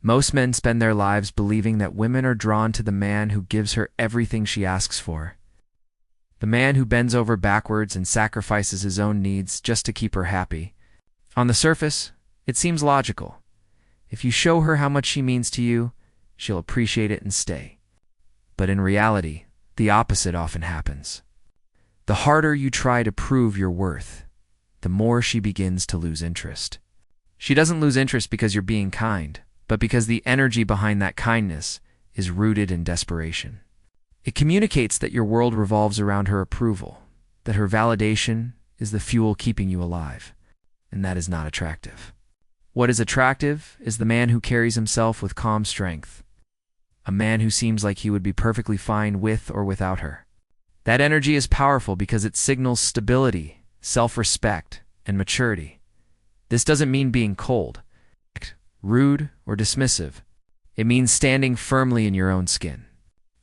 Most men spend their lives believing that women are drawn to the man who gives her everything she asks for. The man who bends over backwards and sacrifices his own needs just to keep her happy. On the surface, it seems logical. If you show her how much she means to you, she'll appreciate it and stay. But in reality, the opposite often happens. The harder you try to prove your worth, the more she begins to lose interest. She doesn't lose interest because you're being kind, but because the energy behind that kindness is rooted in desperation. It communicates that your world revolves around her approval, that her validation is the fuel keeping you alive, and that is not attractive. What is attractive is the man who carries himself with calm strength, a man who seems like he would be perfectly fine with or without her. That energy is powerful because it signals stability, self-respect, and maturity. This doesn't mean being cold, rude, or dismissive. It means standing firmly in your own skin.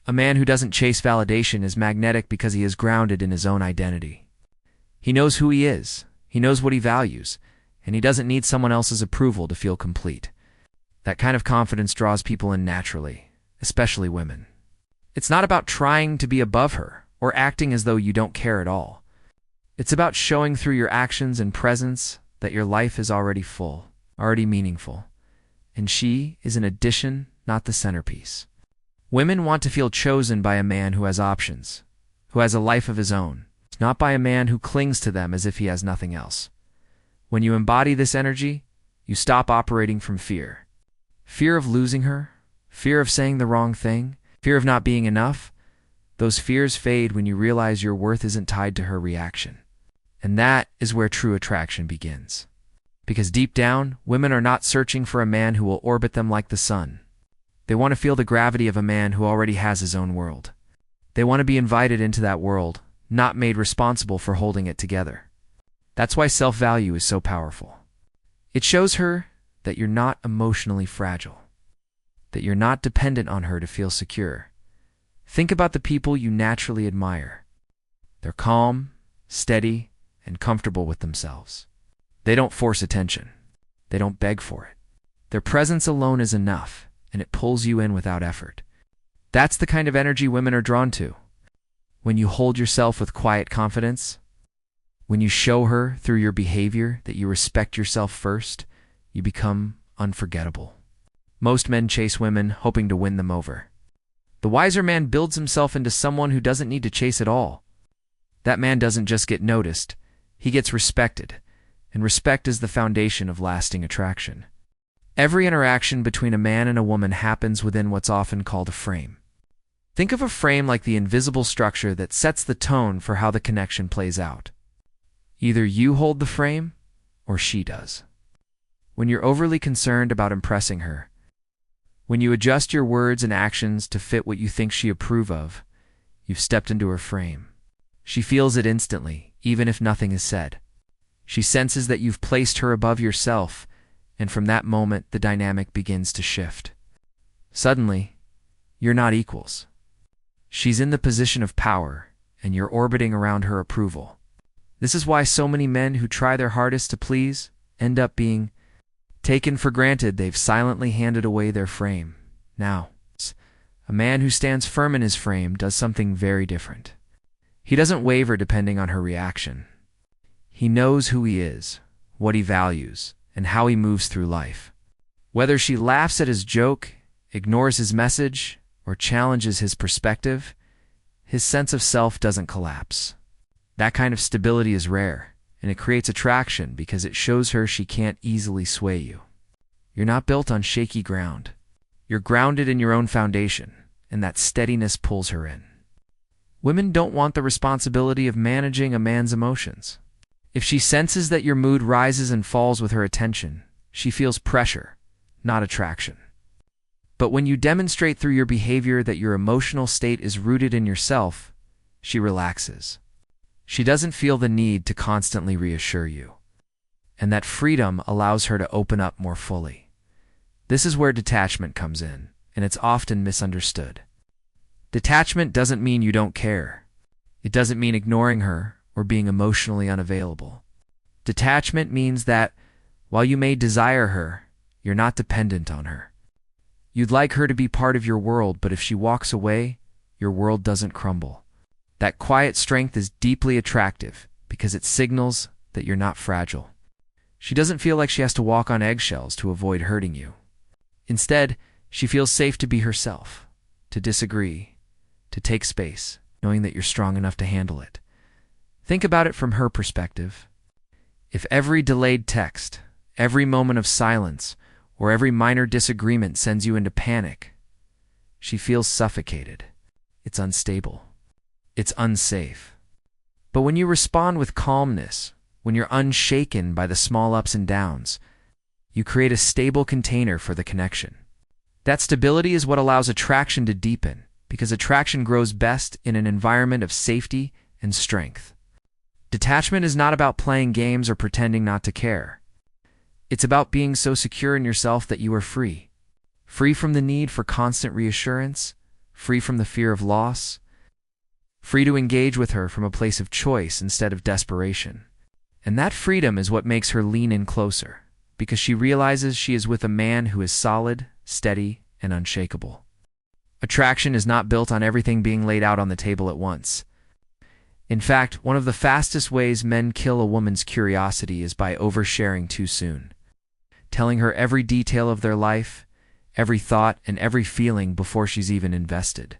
A man who doesn't chase validation is magnetic because he is grounded in his own identity. He knows who he is, he knows what he values, and he doesn't need someone else's approval to feel complete. That kind of confidence draws people in naturally, especially women. It's not about trying to be above her or acting as though you don't care at all. It's about showing through your actions and presence that your life is already full, already meaningful. And she is an addition, not the centerpiece. Women want to feel chosen by a man who has options, who has a life of his own, not by a man who clings to them as if he has nothing else. When you embody this energy, you stop operating from fear. Fear of losing her, fear of saying the wrong thing, fear of not being enough. Those fears fade when you realize your worth isn't tied to her reaction. And that is where true attraction begins. Because deep down, women are not searching for a man who will orbit them like the sun. They want to feel the gravity of a man who already has his own world. They want to be invited into that world, not made responsible for holding it together. That's why self-value is so powerful. It shows her that you're not emotionally fragile, that you're not dependent on her to feel secure. Think about the people you naturally admire. They're calm, steady, and comfortable with themselves. They don't force attention. They don't beg for it. Their presence alone is enough, and it pulls you in without effort. That's the kind of energy women are drawn to. When you hold yourself with quiet confidence, when you show her through your behavior that you respect yourself first, you become unforgettable. Most men chase women hoping to win them over. The wiser man builds himself into someone who doesn't need to chase at all. That man doesn't just get noticed, he gets respected. And respect is the foundation of lasting attraction. Every interaction between a man and a woman happens within what's often called a frame. Think of a frame like the invisible structure that sets the tone for how the connection plays out. Either you hold the frame, or she does. When you're overly concerned about impressing her, when you adjust your words and actions to fit what you think she approves of, you've stepped into her frame. She feels it instantly, even if nothing is said. She senses that you've placed her above yourself, and from that moment the dynamic begins to shift. Suddenly, you're not equals. She's in the position of power, and you're orbiting around her approval. This is why so many men who try their hardest to please end up being taken for granted. They've silently handed away their frame. Now, a man who stands firm in his frame does something very different. He doesn't waver depending on her reaction. He knows who he is, what he values, and how he moves through life. Whether she laughs at his joke, ignores his message, or challenges his perspective, his sense of self doesn't collapse. That kind of stability is rare, and it creates attraction because it shows her she can't easily sway you. You're not built on shaky ground. You're grounded in your own foundation, and that steadiness pulls her in. Women don't want the responsibility of managing a man's emotions. If she senses that your mood rises and falls with her attention, she feels pressure, not attraction. But when you demonstrate through your behavior that your emotional state is rooted in yourself, she relaxes. She doesn't feel the need to constantly reassure you. And that freedom allows her to open up more fully. This is where detachment comes in, and it's often misunderstood. Detachment doesn't mean you don't care. It doesn't mean ignoring her or being emotionally unavailable. Detachment means that, while you may desire her, you're not dependent on her. You'd like her to be part of your world, but if she walks away, your world doesn't crumble. That quiet strength is deeply attractive because it signals that you're not fragile. She doesn't feel like she has to walk on eggshells to avoid hurting you. Instead, she feels safe to be herself, to disagree, to take space, knowing that you're strong enough to handle it. Think about it from her perspective. If every delayed text, every moment of silence, or every minor disagreement sends you into panic, she feels suffocated. It's unstable. It's unsafe. But when you respond with calmness, when you're unshaken by the small ups and downs, you create a stable container for the connection. That stability is what allows attraction to deepen, because attraction grows best in an environment of safety and strength. Detachment is not about playing games or pretending not to care. It's about being so secure in yourself that you are free. Free from the need for constant reassurance, free from the fear of loss, free to engage with her from a place of choice instead of desperation. And that freedom is what makes her lean in closer, because she realizes she is with a man who is solid, steady, and unshakable. Attraction is not built on everything being laid out on the table at once. In fact, one of the fastest ways men kill a woman's curiosity is by oversharing too soon, telling her every detail of their life, every thought, and every feeling before she's even invested.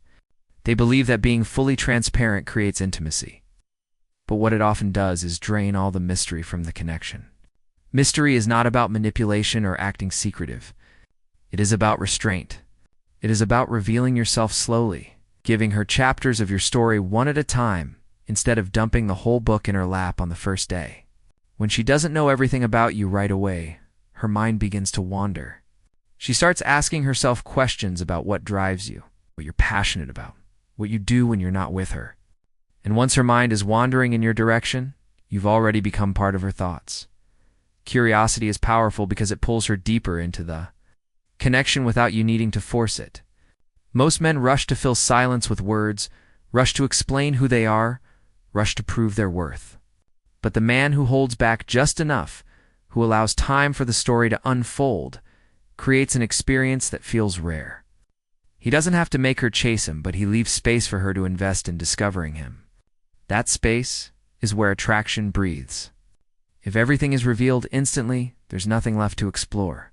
They believe that being fully transparent creates intimacy. But what it often does is drain all the mystery from the connection. Mystery is not about manipulation or acting secretive. It is about restraint. It is about revealing yourself slowly, giving her chapters of your story one at a time, instead of dumping the whole book in her lap on the first day. When she doesn't know everything about you right away, her mind begins to wander. She starts asking herself questions about what drives you, what you're passionate about, what you do when you're not with her. And once her mind is wandering in your direction, you've already become part of her thoughts. Curiosity is powerful because it pulls her deeper into the connection without you needing to force it. Most men rush to fill silence with words, rush to explain who they are, rush to prove their worth. But the man who holds back just enough, who allows time for the story to unfold, creates an experience that feels rare. He doesn't have to make her chase him, but he leaves space for her to invest in discovering him. That space is where attraction breathes. If everything is revealed instantly, there's nothing left to explore.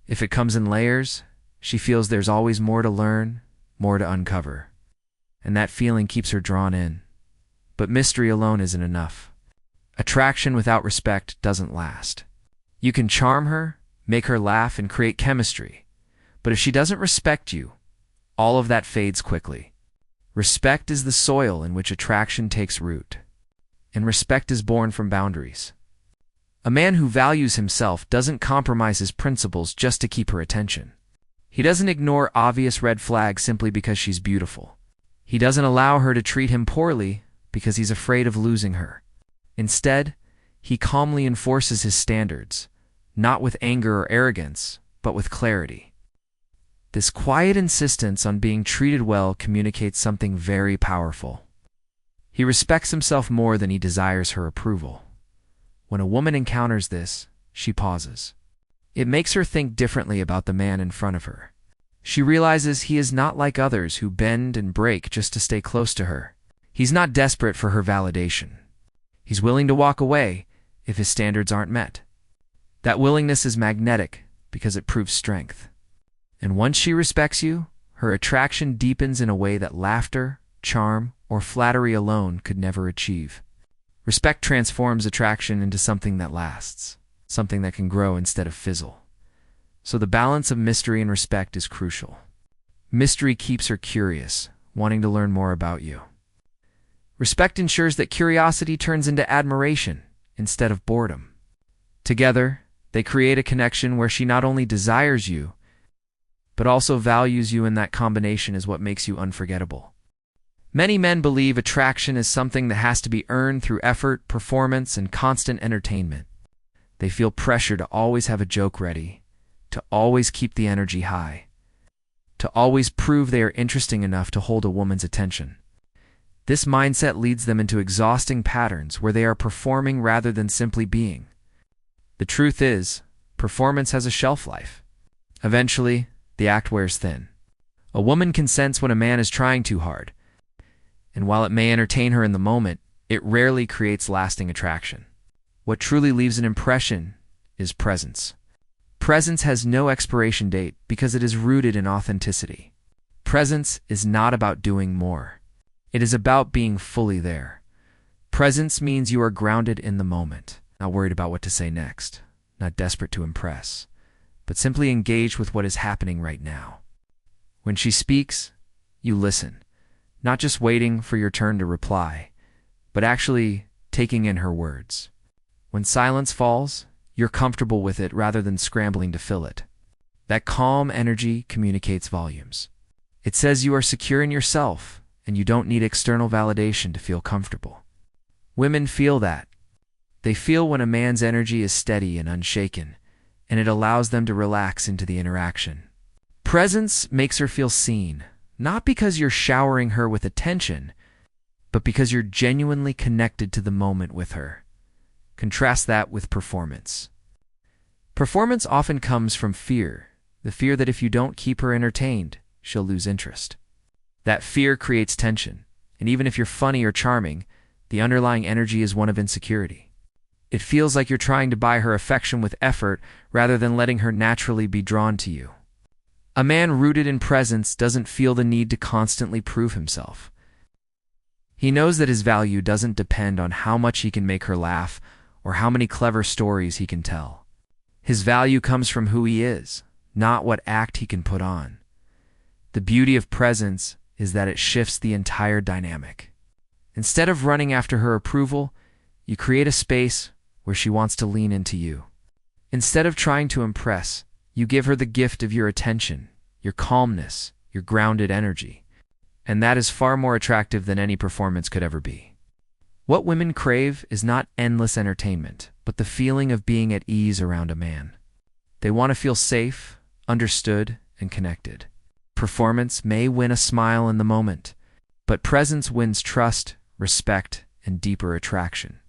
If it comes in layers, she feels there's always more to learn, more to uncover. And that feeling keeps her drawn in. But mystery alone isn't enough. Attraction without respect doesn't last. You can charm her, make her laugh, and create chemistry. But if she doesn't respect you, all of that fades quickly. Respect is the soil in which attraction takes root. And respect is born from boundaries. A man who values himself doesn't compromise his principles just to keep her attention. He doesn't ignore obvious red flags simply because she's beautiful. He doesn't allow her to treat him poorly because he's afraid of losing her. Instead, he calmly enforces his standards, not with anger or arrogance, but with clarity. This quiet insistence on being treated well communicates something very powerful. He respects himself more than he desires her approval. When a woman encounters this, she pauses. It makes her think differently about the man in front of her. She realizes he is not like others who bend and break just to stay close to her. He's not desperate for her validation. He's willing to walk away if his standards aren't met. That willingness is magnetic because it proves strength. And once she respects you, her attraction deepens in a way that laughter, charm, or flattery alone could never achieve. Respect transforms attraction into something that lasts, something that can grow instead of fizzle. So the balance of mystery and respect is crucial. Mystery keeps her curious, wanting to learn more about you. Respect ensures that curiosity turns into admiration instead of boredom. Together, they create a connection where she not only desires you, but also values you, and that combination is what makes you unforgettable. Many men believe attraction is something that has to be earned through effort, performance, and constant entertainment. They feel pressure to always have a joke ready, to always keep the energy high, to always prove they are interesting enough to hold a woman's attention. This mindset leads them into exhausting patterns where they are performing rather than simply being. The truth is, performance has a shelf life. Eventually, the act wears thin. A woman can sense when a man is trying too hard, and while it may entertain her in the moment, it rarely creates lasting attraction. What truly leaves an impression is presence. Presence has no expiration date because it is rooted in authenticity. Presence is not about doing more. It is about being fully there. Presence means you are grounded in the moment, not worried about what to say next, not desperate to impress, but simply engaged with what is happening right now. When she speaks, you listen, not just waiting for your turn to reply, but actually taking in her words. When silence falls, you're comfortable with it rather than scrambling to fill it. That calm energy communicates volumes. It says you are secure in yourself and you don't need external validation to feel comfortable. Women feel that. They feel when a man's energy is steady and unshaken, and it allows them to relax into the interaction. Presence makes her feel seen, not because you're showering her with attention, but because you're genuinely connected to the moment with her. Contrast that with performance. Performance often comes from fear, the fear that if you don't keep her entertained, she'll lose interest. That fear creates tension, and even if you're funny or charming, the underlying energy is one of insecurity. It feels like you're trying to buy her affection with effort rather than letting her naturally be drawn to you. A man rooted in presence doesn't feel the need to constantly prove himself. He knows that his value doesn't depend on how much he can make her laugh or how many clever stories he can tell. His value comes from who he is, not what act he can put on. The beauty of presence is that it shifts the entire dynamic. Instead of running after her approval, you create a space where she wants to lean into you. Instead of trying to impress, you give her the gift of your attention, your calmness, your grounded energy. And that is far more attractive than any performance could ever be. What women crave is not endless entertainment, but the feeling of being at ease around a man. They want to feel safe, understood, and connected. Performance may win a smile in the moment, but presence wins trust, respect, and deeper attraction.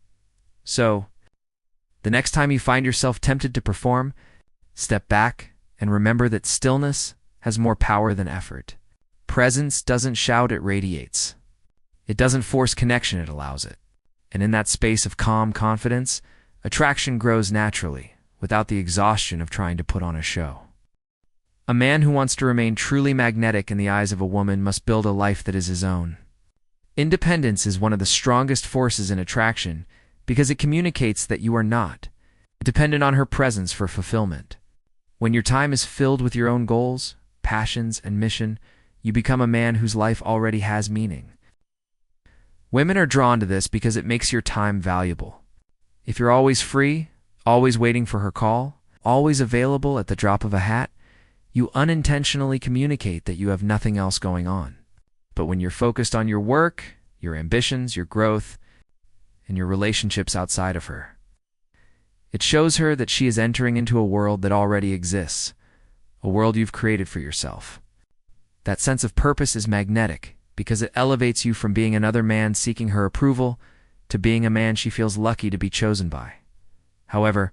So, the next time you find yourself tempted to perform, step back and remember that stillness has more power than effort. Presence doesn't shout, it radiates. It doesn't force connection, it allows it. And in that space of calm confidence, attraction grows naturally, without the exhaustion of trying to put on a show. A man who wants to remain truly magnetic in the eyes of a woman must build a life that is his own. Independence is one of the strongest forces in attraction because it communicates that you are not dependent on her presence for fulfillment. When your time is filled with your own goals, passions, and mission, you become a man whose life already has meaning. Women are drawn to this because it makes your time valuable. If you're always free, always waiting for her call, always available at the drop of a hat, you unintentionally communicate that you have nothing else going on. But when you're focused on your work, your ambitions, your growth, and your relationships outside of her, it shows her that she is entering into a world that already exists, a world you've created for yourself. That sense of purpose is magnetic because it elevates you from being another man seeking her approval to being a man she feels lucky to be chosen by. However,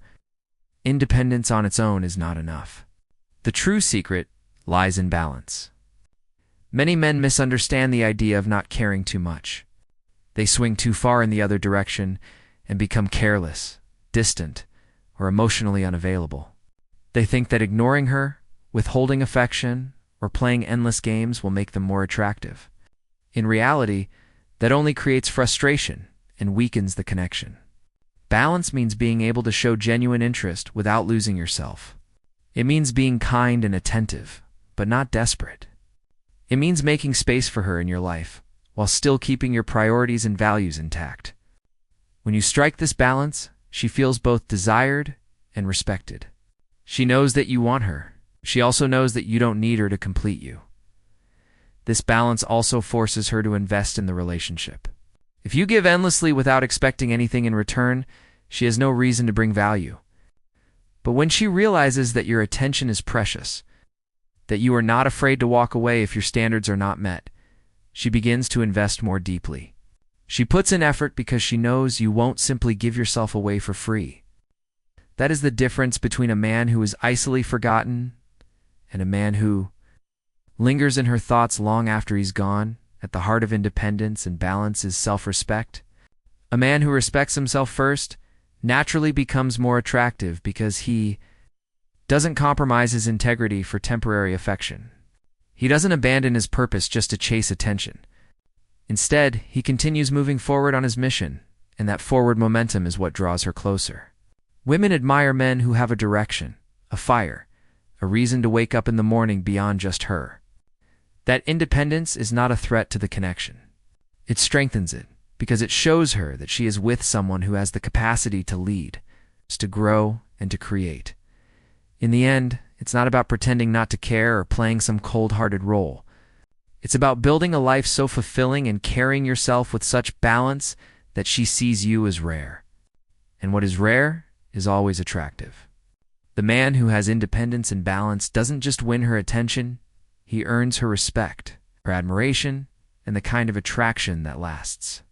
independence on its own is not enough. The true secret lies in balance. Many men misunderstand the idea of not caring too much. They swing too far in the other direction and become careless, distant, or emotionally unavailable. They think that ignoring her, withholding affection, or playing endless games will make them more attractive. In reality, that only creates frustration and weakens the connection. Balance means being able to show genuine interest without losing yourself. It means being kind and attentive, but not desperate. It means making space for her in your life, while still keeping your priorities and values intact. When you strike this balance, she feels both desired and respected. She knows that you want her. She also knows that you don't need her to complete you. This balance also forces her to invest in the relationship. If you give endlessly without expecting anything in return, she has no reason to bring value. But when she realizes that your attention is precious, that you are not afraid to walk away if your standards are not met, she begins to invest more deeply. She puts in effort because she knows you won't simply give yourself away for free. That is the difference between a man who is icily forgotten and a man who lingers in her thoughts long after he's gone. At the heart of independence and balance is self-respect. A man who respects himself first naturally becomes more attractive because he doesn't compromise his integrity for temporary affection. He doesn't abandon his purpose just to chase attention. Instead, he continues moving forward on his mission, and that forward momentum is what draws her closer. Women admire men who have a direction, a fire, a reason to wake up in the morning beyond just her. That independence is not a threat to the connection. It strengthens it, because it shows her that she is with someone who has the capacity to lead, to grow, and to create. In the end, it's not about pretending not to care or playing some cold-hearted role. It's about building a life so fulfilling and carrying yourself with such balance that she sees you as rare. And what is rare is always attractive. The man who has independence and balance doesn't just win her attention, he earns her respect, her admiration, and the kind of attraction that lasts.